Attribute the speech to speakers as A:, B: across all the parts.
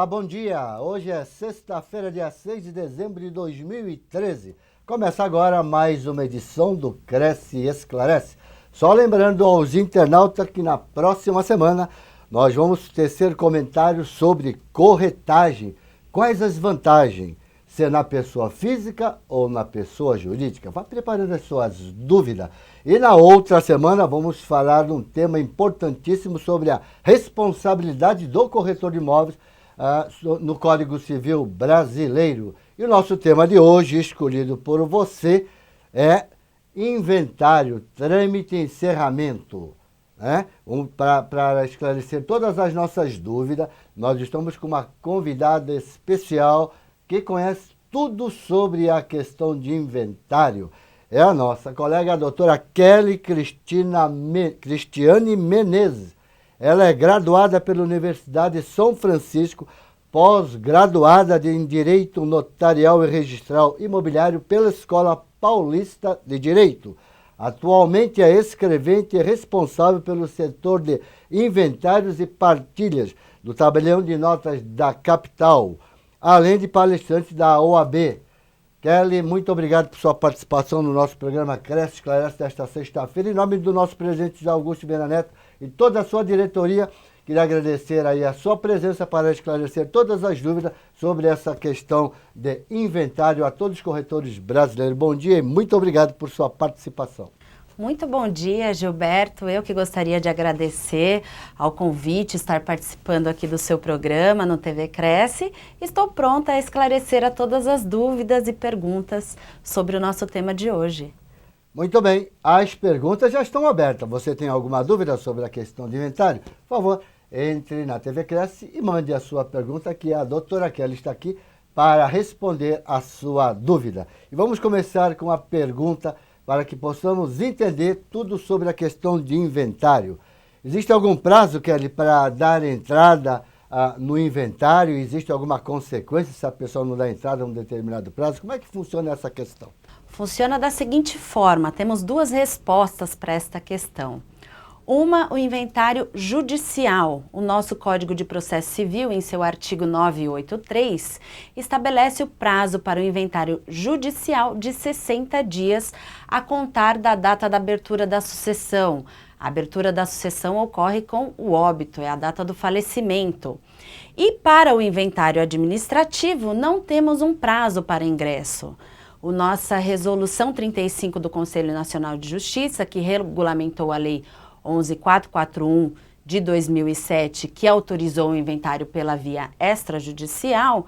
A: Olá, bom dia! Hoje é sexta-feira, dia 6 de dezembro de 2013. Começa agora mais uma edição do Cresce e Esclarece. Só lembrando aos internautas que na próxima semana nós vamos tecer comentários sobre corretagem. Quais as vantagens? Se é na pessoa física ou na pessoa jurídica? Vá preparando as suas dúvidas. E na outra semana vamos falar de um tema importantíssimo sobre a responsabilidade do corretor de imóveis no Código Civil Brasileiro. E o nosso tema de hoje, escolhido por você, é inventário, trâmite e encerramento. Para esclarecer todas as nossas dúvidas, nós estamos com uma convidada especial que conhece tudo sobre a questão de inventário. É a nossa colega a doutora Kelly Cristiane Menezes. Ela é graduada pela Universidade de São Francisco, pós-graduada em Direito Notarial e Registral Imobiliário pela Escola Paulista de Direito. Atualmente é escrevente e responsável pelo setor de inventários e partilhas do tabelião de notas da capital, além de palestrante da OAB. Kelly, muito obrigado por sua participação no nosso programa Cresce e Esclarece desta sexta-feira. Em nome do nosso presidente José Augusto Viana Neto e toda a sua diretoria, queria agradecer aí a sua presença para esclarecer todas as dúvidas sobre essa questão de inventário a todos os corretores brasileiros. Bom dia e muito obrigado por sua participação.
B: Muito bom dia, Gilberto. Eu que gostaria de agradecer ao convite, estar participando aqui do seu programa no TV Cresce. Estou pronta a esclarecer a todas as dúvidas e perguntas sobre o nosso tema de hoje.
A: Muito bem, as perguntas já estão abertas. Você tem alguma dúvida sobre a questão de inventário? Por favor, entre na TV Cresce e mande a sua pergunta, que a doutora Kelly está aqui para responder a sua dúvida. E vamos começar com a pergunta para que possamos entender tudo sobre a questão de inventário. Existe algum prazo, Kelly, para dar entrada no inventário? Existe alguma consequência se a pessoa não dá entrada a um determinado prazo? Como é que funciona essa questão?
B: Funciona da seguinte forma, temos duas respostas para esta questão. Uma, o inventário judicial. O nosso Código de Processo Civil, em seu artigo 983, estabelece o prazo para o inventário judicial de 60 dias a contar da data da abertura da sucessão. A abertura da sucessão ocorre com o óbito, é a data do falecimento. E para o inventário administrativo, não temos um prazo para ingresso. A nossa Resolução 35 do Conselho Nacional de Justiça, que regulamentou a Lei 11.441 de 2007, que autorizou o inventário pela via extrajudicial,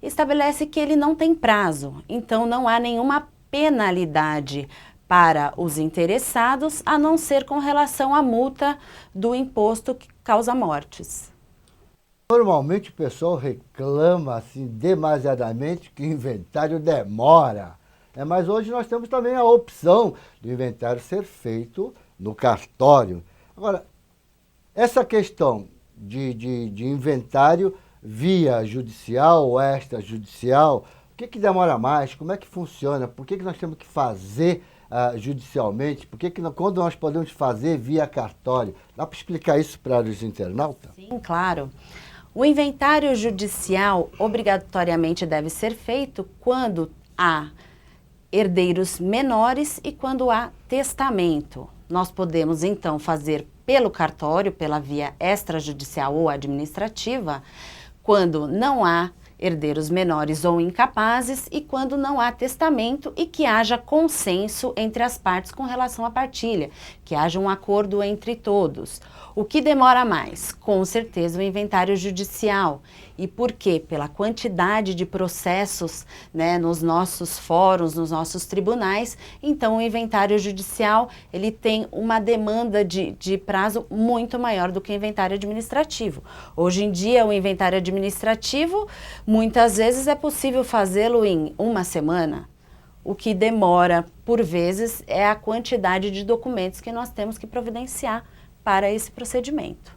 B: estabelece que ele não tem prazo, então não há nenhuma penalidade para os interessados, a não ser com relação à multa do imposto que causa mortes.
A: Normalmente o pessoal reclama assim demasiadamente que o inventário demora, mas hoje nós temos também a opção do inventário ser feito no cartório. Agora, essa questão de inventário via judicial ou extrajudicial, o que demora mais? Como é que funciona? Por que nós temos que fazer judicialmente? Quando nós podemos fazer via cartório? Dá para explicar isso para os internautas?
B: Sim, claro. O inventário judicial obrigatoriamente deve ser feito quando há herdeiros menores e quando há testamento. Nós podemos, então, fazer pelo cartório, pela via extrajudicial ou administrativa, quando não há herdeiros menores ou incapazes e quando não há testamento e que haja consenso entre as partes com relação à partilha, que haja um acordo entre todos. O que demora mais? Com certeza o inventário judicial. E por quê? Pela quantidade de processos, nos nossos fóruns, nos nossos tribunais. Então o inventário judicial ele tem uma demanda de prazo muito maior do que o inventário administrativo. Hoje em dia o inventário administrativo, muitas vezes é possível fazê-lo em uma semana. O que demora, por vezes, é a quantidade de documentos que nós temos que providenciar para esse procedimento.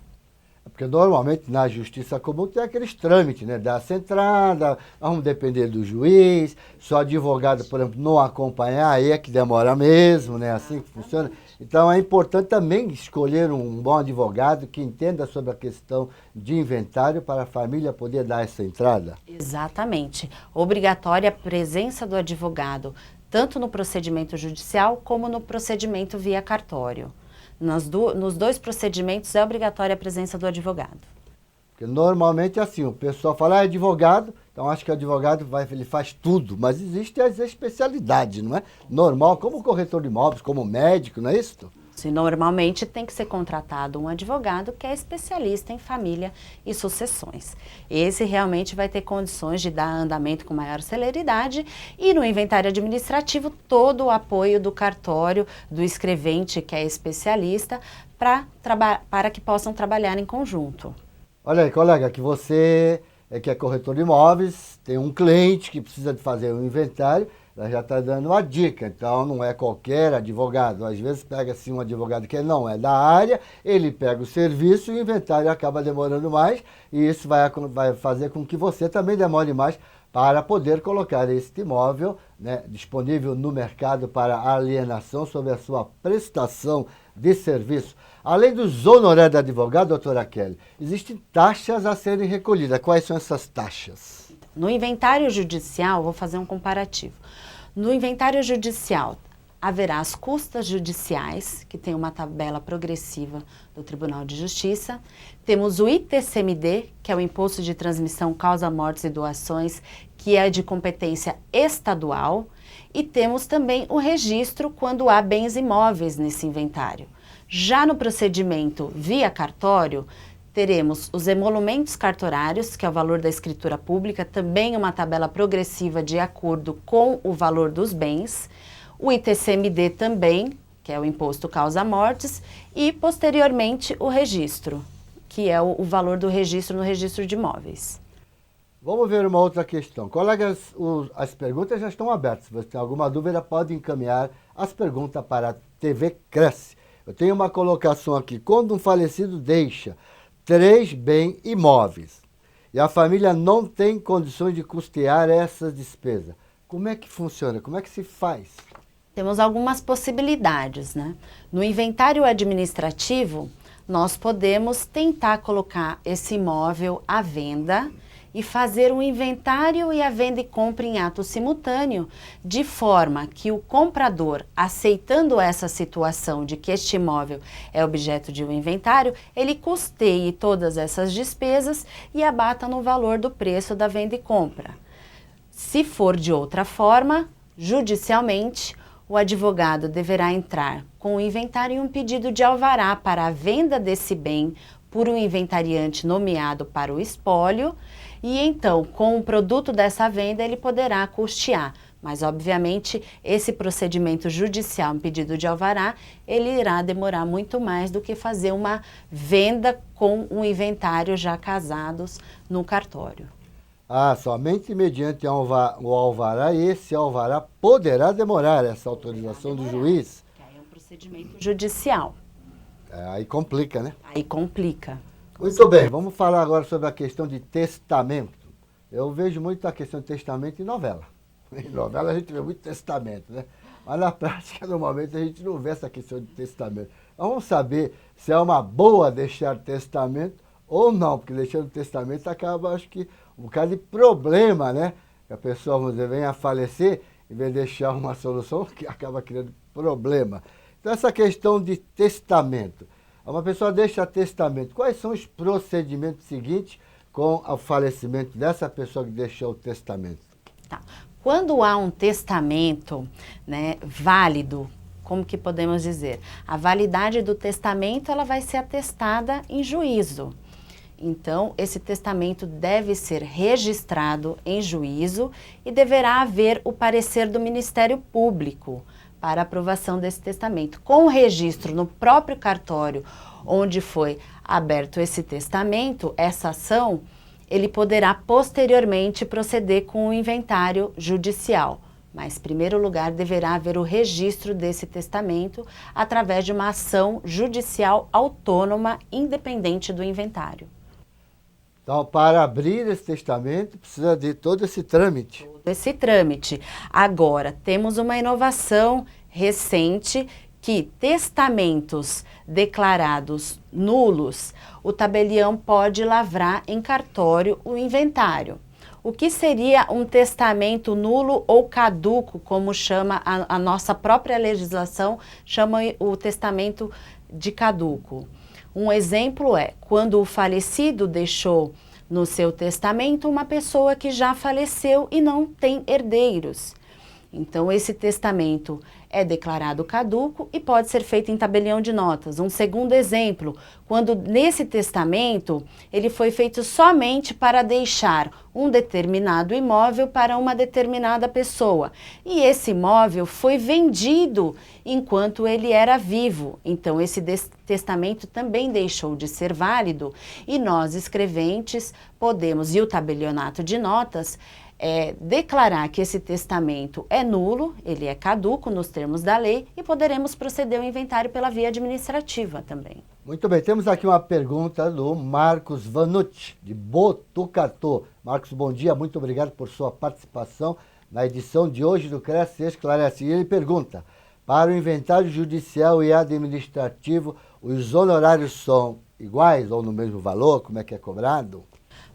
A: Porque normalmente na justiça comum tem aqueles trâmites, dá-se entrada, vamos depender do juiz, só advogado, por exemplo, não acompanhar, aí é que demora mesmo, assim que funciona. Então é importante também escolher um bom advogado que entenda sobre a questão de inventário para a família poder dar essa entrada.
B: Exatamente. Obrigatória a presença do advogado, tanto no procedimento judicial como no procedimento via cartório. Nos dois procedimentos é obrigatória a presença do advogado.
A: Porque normalmente é assim, o pessoal fala, é advogado, então acho que o advogado ele faz tudo, mas existem as especialidades, não é? Normal, como corretor de imóveis, como médico, não é isso?
B: Normalmente tem que ser contratado um advogado que é especialista em família e sucessões. Esse realmente vai ter condições de dar andamento com maior celeridade e no inventário administrativo todo o apoio do cartório, do escrevente que é especialista, para que possam trabalhar em conjunto.
A: Olha aí, colega, que você que é corretor de imóveis, tem um cliente que precisa de fazer um inventário, ela já está dando uma dica, então não é qualquer advogado. Às vezes pega assim um advogado que não é da área, ele pega o serviço e o inventário acaba demorando mais, e isso vai fazer com que você também demore mais para poder colocar este imóvel, né, disponível no mercado para alienação sobre a sua prestação de serviço. Além dos honorários de advogado, doutora Kelly, existem taxas a serem recolhidas. Quais são essas taxas?
B: No inventário judicial, vou fazer um comparativo. No inventário judicial, haverá as custas judiciais, que tem uma tabela progressiva do Tribunal de Justiça. Temos o ITCMD, que é o Imposto de Transmissão, Causa, Mortes e Doações, que é de competência estadual. E temos também o registro quando há bens imóveis nesse inventário. Já no procedimento via cartório, teremos os emolumentos cartorários, que é o valor da escritura pública, também uma tabela progressiva de acordo com o valor dos bens, o ITCMD também, que é o Imposto Causa-Mortes, e posteriormente o registro, que é o valor do registro no registro de imóveis.
A: Vamos ver uma outra questão. Colegas, as perguntas já estão abertas. Se você tem alguma dúvida, pode encaminhar as perguntas para a TV Cresce. Eu tenho uma colocação aqui. Quando um falecido deixa 3 bens imóveis e a família não tem condições de custear essas despesas, como é que funciona? Como é que se faz?
B: Temos algumas possibilidades, né? No inventário administrativo, nós podemos tentar colocar esse imóvel à venda e fazer um inventário e a venda e compra em ato simultâneo, de forma que o comprador, aceitando essa situação de que este imóvel é objeto de um inventário, ele custeie todas essas despesas e abata no valor do preço da venda e compra. Se for de outra forma, judicialmente, o advogado deverá entrar com o inventário e um pedido de alvará para a venda desse bem por um inventariante nomeado para o espólio, e então, com o produto dessa venda, ele poderá custear. Mas, obviamente, esse procedimento judicial, um pedido de alvará, ele irá demorar muito mais do que fazer uma venda com um inventário já casados no cartório.
A: Somente mediante o alvará, e esse alvará poderá demorar essa autorização do juiz?
B: Que aí é um procedimento judicial.
A: Aí complica, né?
B: Aí complica.
A: Muito bem, vamos falar agora sobre a questão de testamento. Eu vejo muito a questão de testamento em novela. Em novela a gente vê muito testamento, né? Mas na prática, normalmente, a gente não vê essa questão de testamento. Vamos saber se é uma boa deixar testamento ou não, porque deixando testamento acaba, acho que, um bocado de problema, né? Que a pessoa, vamos dizer, vem a falecer, em vez de deixar uma solução, que acaba criando problema. Então, essa questão de testamento. Uma pessoa deixa testamento. Quais são os procedimentos seguintes com o falecimento dessa pessoa que deixou o testamento?
B: Tá. Quando há um testamento, né, válido, como que podemos dizer? A validade do testamento ela vai ser atestada em juízo. Então, esse testamento deve ser registrado em juízo e deverá haver o parecer do Ministério Público para aprovação desse testamento. Com o registro no próprio cartório onde foi aberto esse testamento, essa ação, ele poderá posteriormente proceder com o inventário judicial. Mas, em primeiro lugar, deverá haver o registro desse testamento através de uma ação judicial autônoma, independente do inventário.
A: Então, para abrir esse testamento, precisa de todo esse trâmite.
B: Esse trâmite. Agora, temos uma inovação recente que testamentos declarados nulos, o tabelião pode lavrar em cartório o inventário. O que seria um testamento nulo ou caduco, como chama a nossa própria legislação, chama o testamento de caduco? Um exemplo é quando o falecido deixou no seu testamento uma pessoa que já faleceu e não tem herdeiros. Então, esse testamento é declarado caduco e pode ser feito em tabelião de notas. Um segundo exemplo, quando nesse testamento ele foi feito somente para deixar um determinado imóvel para uma determinada pessoa. E esse imóvel foi vendido enquanto ele era vivo. Então, esse testamento também deixou de ser válido e nós, escreventes, podemos, e o tabelionato de notas, declarar que esse testamento é nulo, ele é caduco nos termos da lei e poderemos proceder ao inventário pela via administrativa também.
A: Muito bem, temos aqui uma pergunta do Marcos Vanucci, de Botucatu. Marcos, bom dia, muito obrigado por sua participação na edição de hoje do Cresce Esclarece. E ele pergunta, para o inventário judicial e administrativo, os honorários são iguais ou no mesmo valor? Como é que é cobrado?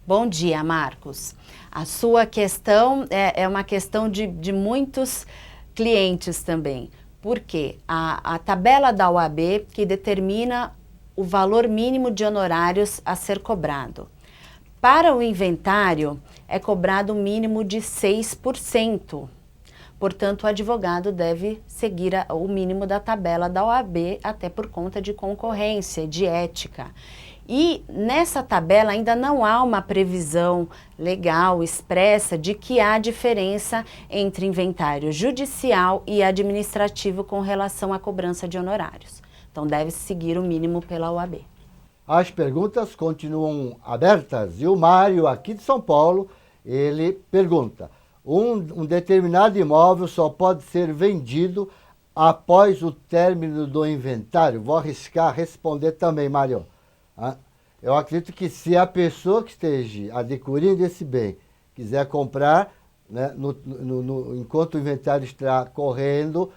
B: Bom dia, Marcos. A sua questão é uma questão de muitos clientes também. Por quê? A tabela da OAB que determina o valor mínimo de honorários a ser cobrado. Para o inventário, é cobrado um mínimo de 6%. Portanto, o advogado deve seguir o mínimo da tabela da OAB, até por conta de concorrência, de ética. E nessa tabela ainda não há uma previsão legal expressa de que há diferença entre inventário judicial e administrativo com relação à cobrança de honorários. Então deve-se seguir o mínimo pela OAB.
A: As perguntas continuam abertas e o Mário, aqui de São Paulo, ele pergunta, um determinado imóvel só pode ser vendido após o término do inventário? Vou arriscar responder também, Mário. Eu acredito que se a pessoa que esteja adquirindo esse bem quiser comprar, né, enquanto o inventário está correndo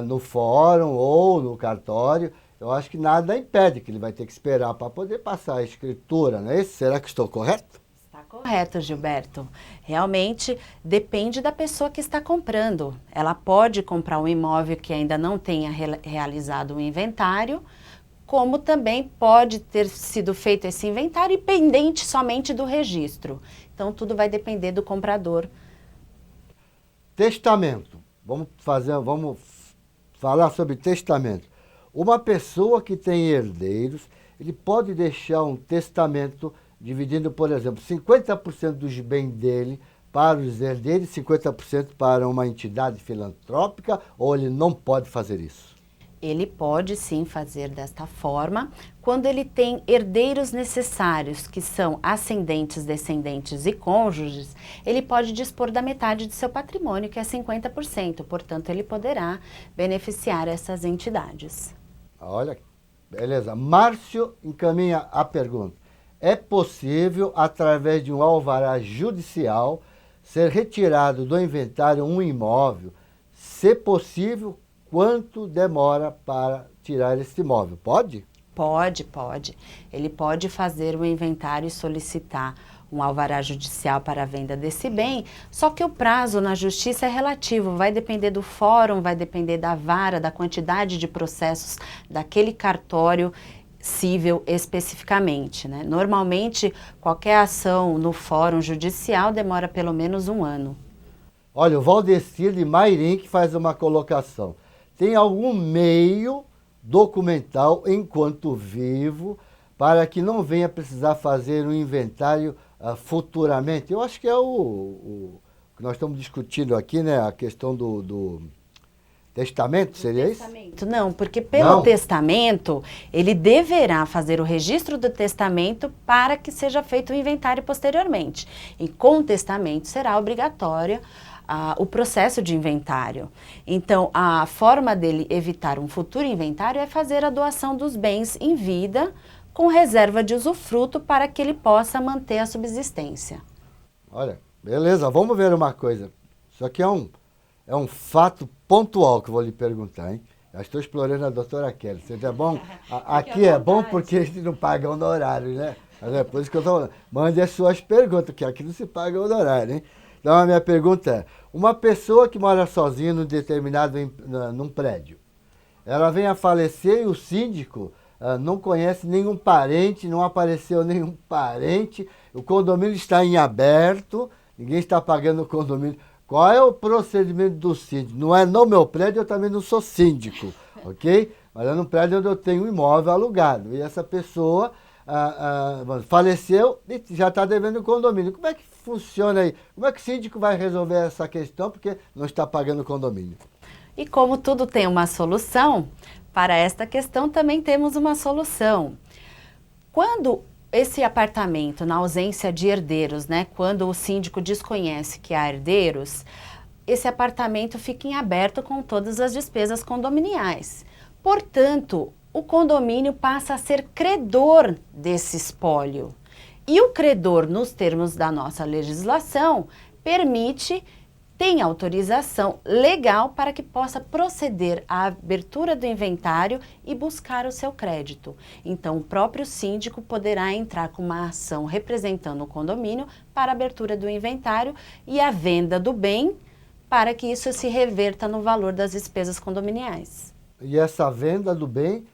A: no fórum ou no cartório, eu acho que nada impede, que ele vai ter que esperar para poder passar a escritura, não é isso? Será que estou correto?
B: Está correto, Gilberto. Realmente depende da pessoa que está comprando. Ela pode comprar um imóvel que ainda não tenha realizado o inventário, como também pode ter sido feito esse inventário e pendente somente do registro. Então, tudo vai depender do comprador.
A: Testamento. Vamos falar sobre testamento. Uma pessoa que tem herdeiros, ele pode deixar um testamento dividindo, por exemplo, 50% dos bens dele para os herdeiros e 50% para uma entidade filantrópica, ou ele não pode fazer isso?
B: Ele pode sim fazer desta forma, quando ele tem herdeiros necessários, que são ascendentes, descendentes e cônjuges, ele pode dispor da metade de seu patrimônio, que é 50%, portanto ele poderá beneficiar essas entidades.
A: Olha, beleza. Márcio encaminha a pergunta. É possível, através de um alvará judicial, ser retirado do inventário um imóvel? Se possível, quanto demora para tirar esse imóvel? Pode?
B: Pode. Ele pode fazer o inventário e solicitar um alvará judicial para a venda desse bem, só que o prazo na justiça é relativo, vai depender do fórum, vai depender da vara, da quantidade de processos daquele cartório cível especificamente, né? Normalmente, qualquer ação no fórum judicial demora pelo menos 1 ano.
A: Olha, o Valdecir de Mairim que faz uma colocação. Tem algum meio documental, enquanto vivo, para que não venha precisar fazer um inventário futuramente? Eu acho que é o que nós estamos discutindo aqui, né? A questão do testamento, seria isso?
B: Não, porque pelo testamento, ele deverá fazer o registro do testamento para que seja feito o inventário posteriormente. E com o testamento será obrigatório o processo de inventário. Então, a forma dele evitar um futuro inventário é fazer a doação dos bens em vida, com reserva de usufruto para que ele possa manter a subsistência.
A: Olha, beleza, vamos ver uma coisa. Isso aqui é um fato pontual que eu vou lhe perguntar, hein? Já estou explorando a doutora Kelly. Seja bom, aqui é bom porque a gente não paga honorário, né? Mas é por isso que eu estou falando. Mande as suas perguntas, que aqui não se paga honorário, hein? Então a minha pergunta é, uma pessoa que mora sozinha num prédio, ela vem a falecer e o síndico não conhece nenhum parente, não apareceu nenhum parente, o condomínio está em aberto, ninguém está pagando o condomínio. Qual é o procedimento do síndico? Não é no meu prédio, eu também não sou síndico, ok? Mas é num prédio onde eu tenho um imóvel alugado. E essa pessoa faleceu e já está devendo o condomínio. Como é que funciona aí? Como é que o síndico vai resolver essa questão porque não está pagando o condomínio?
B: E como tudo tem uma solução, para esta questão também temos uma solução. Quando esse apartamento, na ausência de herdeiros, né, quando o síndico desconhece que há herdeiros, esse apartamento fica em aberto com todas as despesas condominiais. Portanto, o condomínio passa a ser credor desse espólio. E o credor, nos termos da nossa legislação, tem autorização legal para que possa proceder à abertura do inventário e buscar o seu crédito. Então, o próprio síndico poderá entrar com uma ação representando o condomínio para a abertura do inventário e a venda do bem para que isso se reverta no valor das despesas condominiais.
A: E essa venda do bem,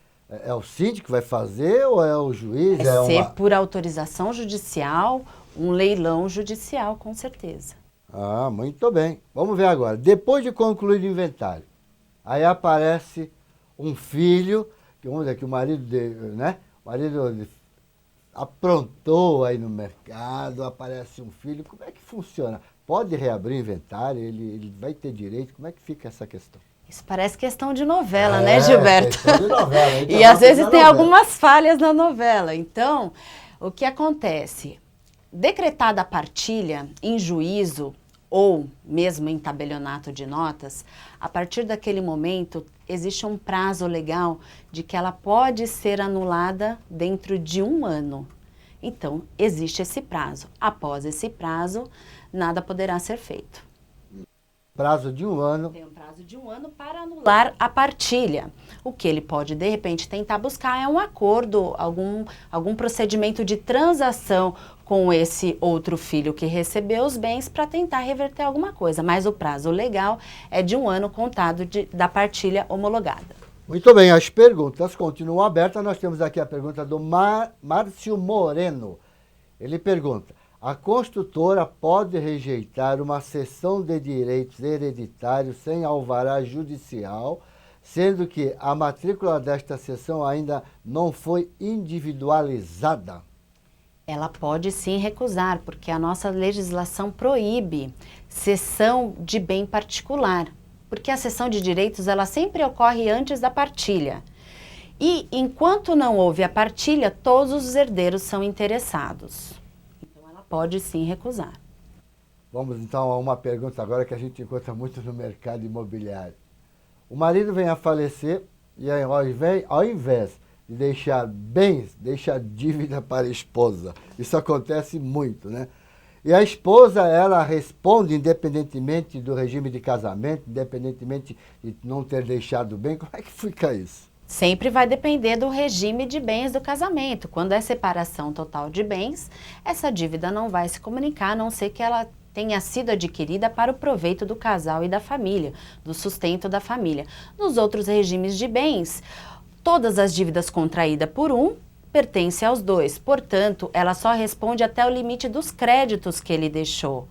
A: é o síndico que vai fazer ou é o juiz?
B: Vai ser por autorização judicial, um leilão judicial, com certeza.
A: Ah, muito bem. Vamos ver agora. Depois de concluir o inventário, aí aparece um filho, que vamos dizer que o marido aprontou aí no mercado, aparece um filho. Como é que funciona? Pode reabrir o inventário? Ele vai ter direito? Como é que fica essa questão?
B: Isso parece questão de novela, né, Gilberto?
A: Questão de novela.
B: E às vezes tem algumas falhas na novela. Então, o que acontece? Decretada a partilha em juízo ou mesmo em tabelionato de notas, a partir daquele momento existe um prazo legal de que ela pode ser anulada dentro de 1 ano. Então, existe esse prazo. Após esse prazo, nada poderá ser feito.
A: Prazo de 1 ano.
B: Tem um prazo de 1 ano para anular a partilha. O que ele pode, de repente, tentar buscar é um acordo, algum procedimento de transação com esse outro filho que recebeu os bens para tentar reverter alguma coisa. Mas o prazo legal é de 1 ano contado da partilha homologada.
A: Muito bem, as perguntas continuam abertas. Nós temos aqui a pergunta do Márcio Moreno. Ele pergunta: a construtora pode rejeitar uma cessão de direitos hereditários sem alvará judicial, sendo que a matrícula desta cessão ainda não foi individualizada?
B: Ela pode sim recusar, porque a nossa legislação proíbe cessão de bem particular, porque a cessão de direitos ela sempre ocorre antes da partilha. E enquanto não houve a partilha, todos os herdeiros são interessados. Pode sim recusar.
A: Vamos então a uma pergunta agora que a gente encontra muito no mercado imobiliário. O marido vem a falecer e ao invés de deixar bens, deixa dívida para a esposa. Isso acontece muito, né? E a esposa, ela responde independentemente do regime de casamento, independentemente de não ter deixado bem. Como é que fica isso?
B: Sempre vai depender do regime de bens do casamento. Quando é separação total de bens, essa dívida não vai se comunicar, a não ser que ela tenha sido adquirida para o proveito do casal e da família, do sustento da família. Nos outros regimes de bens, todas as dívidas contraídas por um pertencem aos dois. Portanto, ela só responde até o limite dos créditos que ele deixou.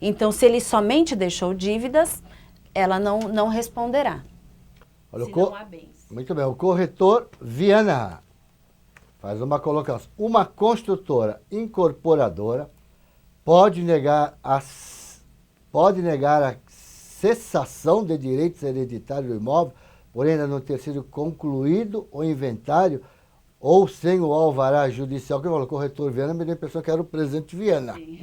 B: Então, se ele somente deixou dívidas, ela não responderá.
A: Olha,
B: se não há bens.
A: Muito bem, o corretor Viana faz uma colocação. Uma construtora incorporadora pode negar a cessação de direitos hereditários do imóvel, porém ainda não ter sido concluído o inventário ou sem o alvará judicial. Que falou corretor Viana, me deu a impressão que era o presidente Viana.
B: Sim.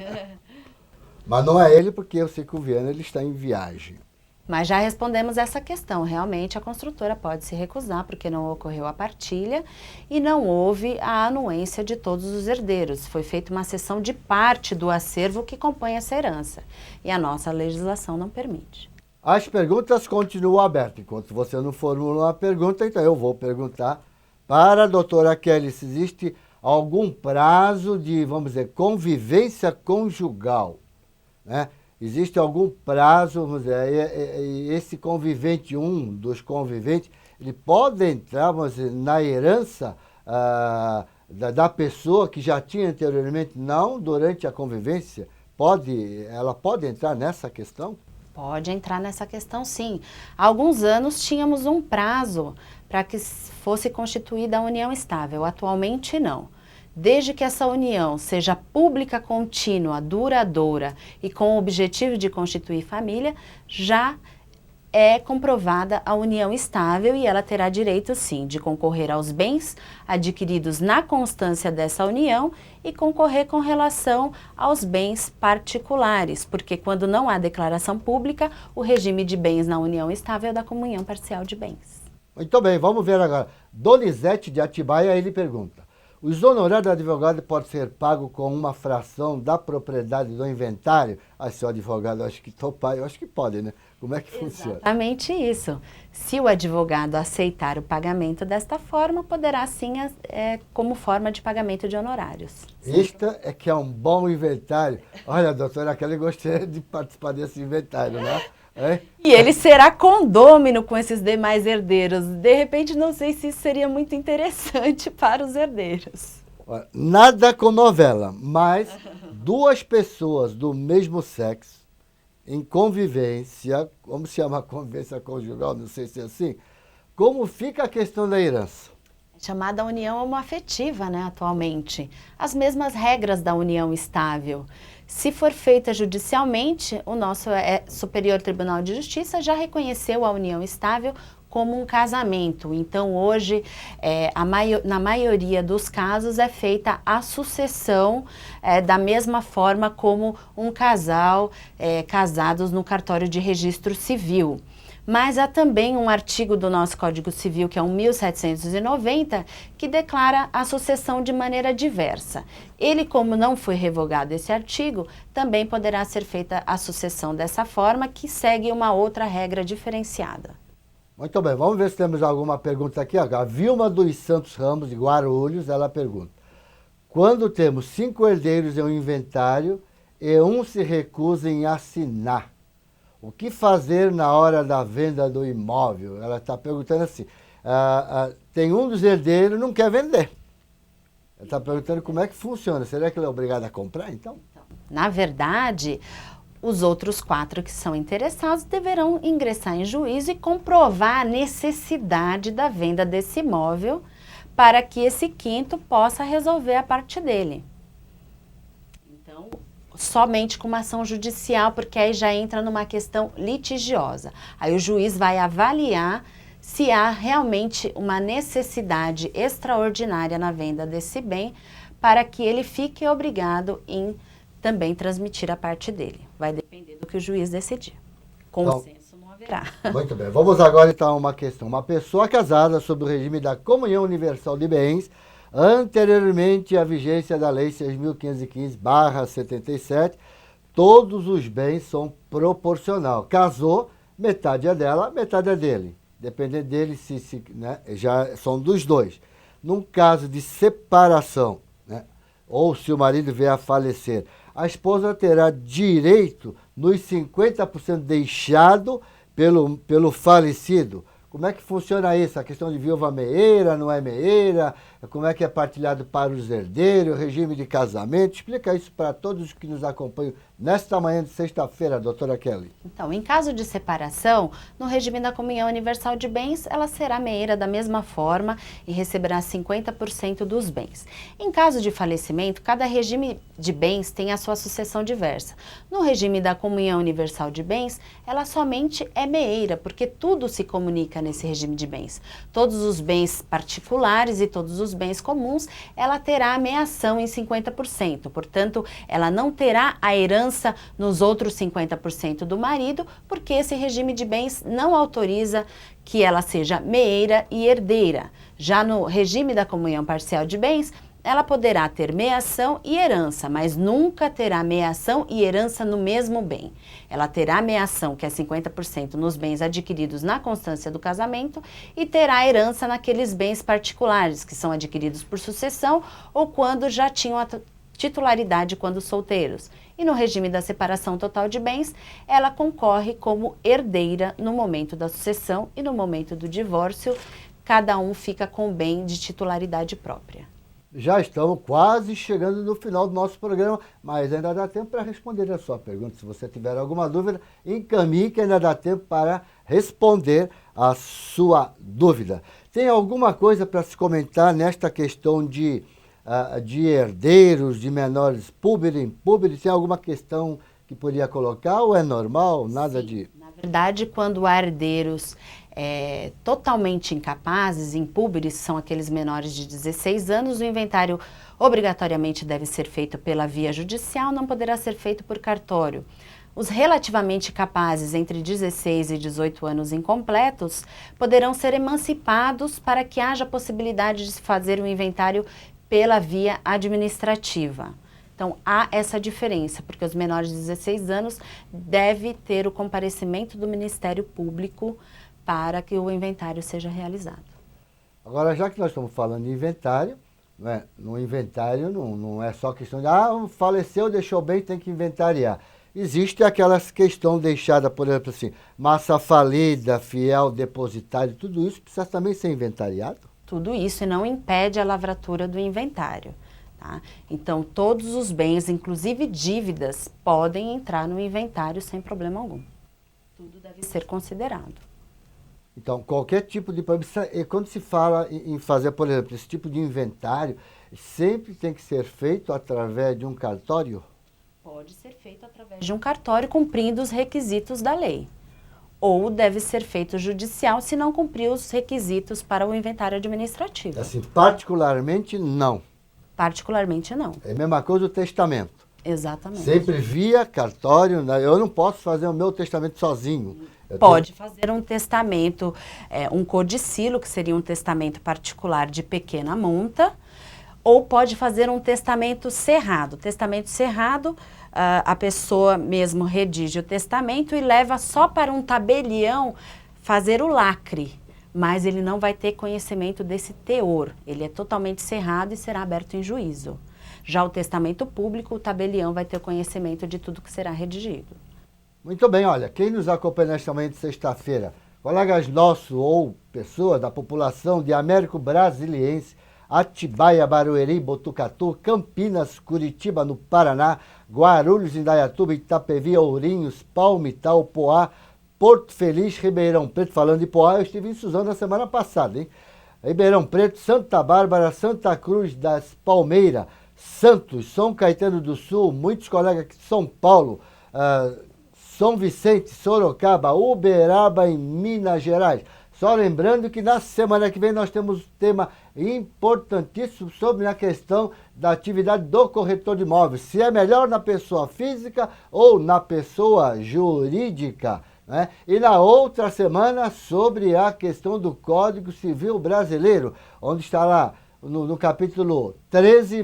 A: Mas não é ele, porque eu sei que o Viana ele está em viagem.
B: Mas já respondemos essa questão. Realmente a construtora pode se recusar porque não ocorreu a partilha e não houve a anuência de todos os herdeiros. Foi feita uma cessão de parte do acervo que compõe essa herança. E a nossa legislação não permite.
A: As perguntas continuam abertas. Enquanto você não formula uma pergunta, então eu vou perguntar para a doutora Kelly se existe algum prazo de, vamos dizer, convivência conjugal, né? Existe algum prazo, vamos dizer, esse convivente, um dos conviventes, ele pode entrar, vamos dizer, na herança da pessoa que já tinha anteriormente, não durante a convivência? Ela pode entrar nessa questão?
B: Pode entrar nessa questão, sim. Há alguns anos tínhamos um prazo para que fosse constituída a união estável. Atualmente, não. Desde que essa união seja pública, contínua, duradoura e com o objetivo de constituir família, já é comprovada a união estável e ela terá direito, sim, de concorrer aos bens adquiridos na constância dessa união e concorrer com relação aos bens particulares, porque quando não há declaração pública, o regime de bens na união estável é da comunhão parcial de bens.
A: Muito bem, vamos ver agora. Donizete de Atibaia, ele pergunta: os honorários do advogado podem ser pagos com uma fração da propriedade do inventário? Seu advogado, eu acho que topar, eu acho que pode, né? Como é que funciona?
B: Exatamente isso. Se o advogado aceitar o pagamento desta forma, poderá sim, como forma de pagamento de honorários.
A: Esta é que é um bom inventário. Olha, doutora Kelly, gostaria de participar desse inventário, né? É?
B: E ele será condômino com esses demais herdeiros. De repente, não sei se isso seria muito interessante para os herdeiros.
A: Nada com novela, mas duas pessoas do mesmo sexo, em convivência, como se chama convivência conjugal, não sei se é assim, como fica a questão da herança?
B: Chamada união homoafetiva, né, atualmente. As mesmas regras da união estável. Se for feita judicialmente, o nosso Superior Tribunal de Justiça já reconheceu a união estável como um casamento. Então, hoje, na maioria dos casos, é feita a sucessão da mesma forma como um casal casados no cartório de registro civil. Mas há também um artigo do nosso Código Civil, que é o 1790, que declara a sucessão de maneira diversa. Ele, como não foi revogado esse artigo, também poderá ser feita a sucessão dessa forma, que segue uma outra regra diferenciada.
A: Muito bem, vamos ver se temos alguma pergunta aqui. A Vilma dos Santos Ramos, de Guarulhos, ela pergunta: quando temos 5 herdeiros em um inventário e um se recusa em assinar, o que fazer na hora da venda do imóvel? Ela está perguntando assim, tem um dos herdeiros que não quer vender. Ela está perguntando como é que funciona. Será que ele é obrigado a comprar, então?
B: Na verdade, os outros 4 que são interessados deverão ingressar em juízo e comprovar a necessidade da venda desse imóvel para que esse 5º possa resolver a parte dele. Então, somente com uma ação judicial, porque aí já entra numa questão litigiosa. Aí o juiz vai avaliar se há realmente uma necessidade extraordinária na venda desse bem para que ele fique obrigado em também transmitir a parte dele. Vai depender do que o juiz decidir. Consenso não haverá.
A: Muito bem. Vamos agora então a uma questão. Uma pessoa casada sob o regime da comunhão universal de bens, anteriormente à vigência da Lei 6.515/77, todos os bens são proporcional. Casou, metade é dela, metade é dele. Dependendo dele, né, já são dos dois. Num caso de separação, né, ou se o marido vier a falecer, a esposa terá direito nos 50% deixado pelo falecido. Como é que funciona isso? A questão de viúva meeira, não é meeira? Como é que é partilhado para os herdeiros, regime de casamento? Explica isso para todos que nos acompanham nesta manhã de sexta-feira, doutora Kelly.
B: Então, em caso de separação, no regime da comunhão universal de bens, ela será meeira da mesma forma e receberá 50% dos bens. Em caso de falecimento, cada regime de bens tem a sua sucessão diversa. No regime da comunhão universal de bens, ela somente é meeira, porque tudo se comunica nesse regime de bens. Todos os bens particulares e todos os bens comuns, ela terá a meação em 50%. Portanto, ela não terá a herança nos outros 50% do marido, porque esse regime de bens não autoriza que ela seja meeira e herdeira. Já no regime da comunhão parcial de bens, ela poderá ter meação e herança, mas nunca terá meação e herança no mesmo bem. Ela terá meação, que é 50% nos bens adquiridos na constância do casamento, e terá herança naqueles bens particulares, que são adquiridos por sucessão ou quando já tinham a titularidade quando solteiros. E no regime da separação total de bens, ela concorre como herdeira no momento da sucessão e no momento do divórcio, cada um fica com o bem de titularidade própria.
A: Já estamos quase chegando no final do nosso programa, mas ainda dá tempo para responder a sua pergunta. Se você tiver alguma dúvida, encaminhe que ainda dá tempo para responder a sua dúvida. Tem alguma coisa para se comentar nesta questão de herdeiros, de menores púbere, impúbere? Tem alguma questão que poderia colocar ou é normal? Nada
B: Sim,
A: de...
B: Na verdade, quando há herdeiros totalmente incapazes, impúberes, são aqueles menores de 16 anos, o inventário obrigatoriamente deve ser feito pela via judicial, não poderá ser feito por cartório. Os relativamente capazes entre 16 e 18 anos incompletos poderão ser emancipados para que haja possibilidade de se fazer o inventário pela via administrativa. Então, há essa diferença, porque os menores de 16 anos devem ter o comparecimento do Ministério Público para que o inventário seja realizado.
A: Agora, já que nós estamos falando de inventário, né, no inventário não é só questão de faleceu, deixou bem, tem que inventariar. Existe aquelas questão deixada, por exemplo, assim, massa falida, fiel, depositário, tudo isso precisa também ser inventariado?
B: Tudo isso não impede a lavratura do inventário. Tá? Então, todos os bens, inclusive dívidas, podem entrar no inventário sem problema algum. Tudo deve ser considerado.
A: Então, qualquer tipo de... Quando se fala em fazer, por exemplo, esse tipo de inventário, sempre tem que ser feito através de um cartório?
B: Pode ser feito através de um cartório cumprindo os requisitos da lei. Ou deve ser feito judicial se não cumprir os requisitos para o inventário administrativo.
A: Assim, particularmente, não.
B: Particularmente, não.
A: É a mesma coisa o testamento.
B: Exatamente.
A: Sempre via cartório, né? Eu não posso fazer o meu testamento sozinho.
B: Pode fazer um testamento, um codicilo, que seria um testamento particular de pequena monta, ou pode fazer um testamento cerrado. Testamento cerrado, a pessoa mesmo redige o testamento e leva só para um tabelião fazer o lacre, mas ele não vai ter conhecimento desse teor. Ele é totalmente cerrado e será aberto em juízo. Já o testamento público, o tabelião vai ter conhecimento de tudo que será redigido.
A: Muito bem, olha, quem nos acompanha nesta manhã de sexta-feira, colegas nossos ou pessoas da população de Américo Brasiliense, Atibaia, Barueri, Botucatu, Campinas, Curitiba, no Paraná, Guarulhos, Indaiatuba, Itapevi, Ourinhos, Palmital, Poá, Porto Feliz, Ribeirão Preto. Falando de Poá, eu estive em Suzano na semana passada, hein? Ribeirão Preto, Santa Bárbara, Santa Cruz das Palmeiras, Santos, São Caetano do Sul, muitos colegas aqui de São Paulo, São Vicente, Sorocaba, Uberaba, em Minas Gerais. Só lembrando que na semana que vem nós temos um tema importantíssimo sobre a questão da atividade do corretor de imóveis. Se é melhor na pessoa física ou na pessoa jurídica, né? E na outra semana sobre a questão do Código Civil Brasileiro, onde está lá no capítulo 13,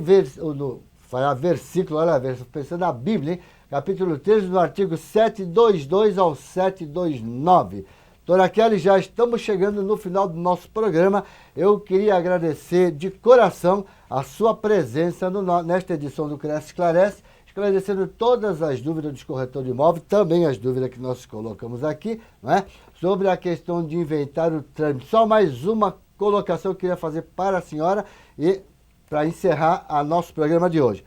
A: versículo, olha, pensando na Bíblia, hein? Capítulo 13, do artigo 722 ao 729. Dona Kelly, já estamos chegando no final do nosso programa. Eu queria agradecer de coração a sua presença nesta edição do Cresce Esclarece, esclarecendo todas as dúvidas dos corretores de imóveis, também as dúvidas que nós colocamos aqui, né, sobre a questão de inventário trâmite. Só mais uma colocação que eu queria fazer para a senhora e para encerrar o nosso programa de hoje.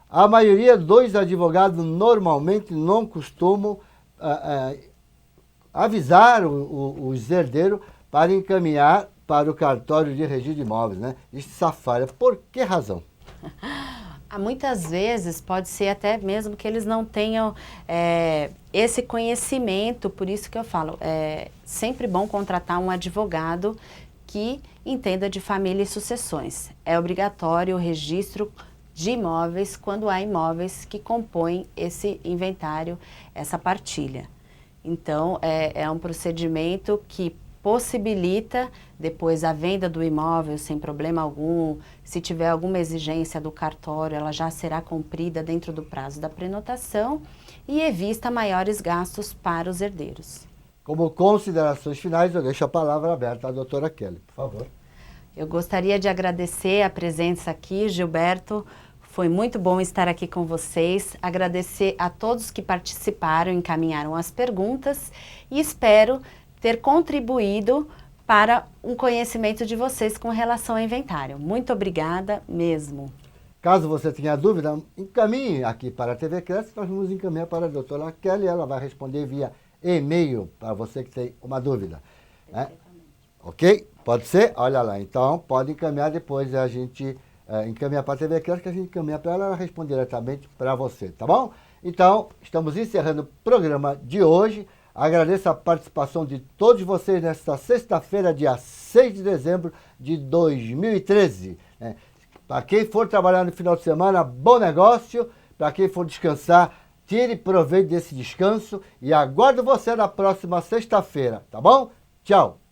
A: A maioria dos advogados normalmente não costumam avisar os herdeiros para encaminhar para o cartório de registro de imóveis, né? Isso falha. Por que razão?
B: Muitas vezes pode ser até mesmo que eles não tenham esse conhecimento, por isso que eu falo, é sempre bom contratar um advogado que entenda de família e sucessões. É obrigatório o registro de imóveis quando há imóveis que compõem esse inventário, essa partilha. Então, é um procedimento que possibilita depois a venda do imóvel sem problema algum. Se tiver alguma exigência do cartório, ela já será cumprida dentro do prazo da prenotação e evita maiores gastos para os herdeiros.
A: Como considerações finais, eu deixo a palavra aberta à doutora Kelly, por favor.
B: Eu gostaria de agradecer a presença aqui, Gilberto. Foi muito bom estar aqui com vocês. Agradecer a todos que participaram, encaminharam as perguntas e espero ter contribuído para um conhecimento de vocês com relação ao inventário. Muito obrigada mesmo.
A: Caso você tenha dúvida, encaminhe aqui para a TV Cresce, nós vamos encaminhar para a doutora Kelly, ela vai responder via e-mail para você que tem uma dúvida. Né? Ok? Pode ser? Olha lá, então pode encaminhar, depois a gente encaminhar para a TV Cresce, que a gente encaminha para ela responder diretamente para você, tá bom? Então, estamos encerrando o programa de hoje. Agradeço a participação de todos vocês nesta sexta-feira, dia 6 de dezembro de 2013. Né? Para quem for trabalhar no final de semana, bom negócio. Para quem for descansar, tire proveito desse descanso. E aguardo você na próxima sexta-feira, tá bom? Tchau!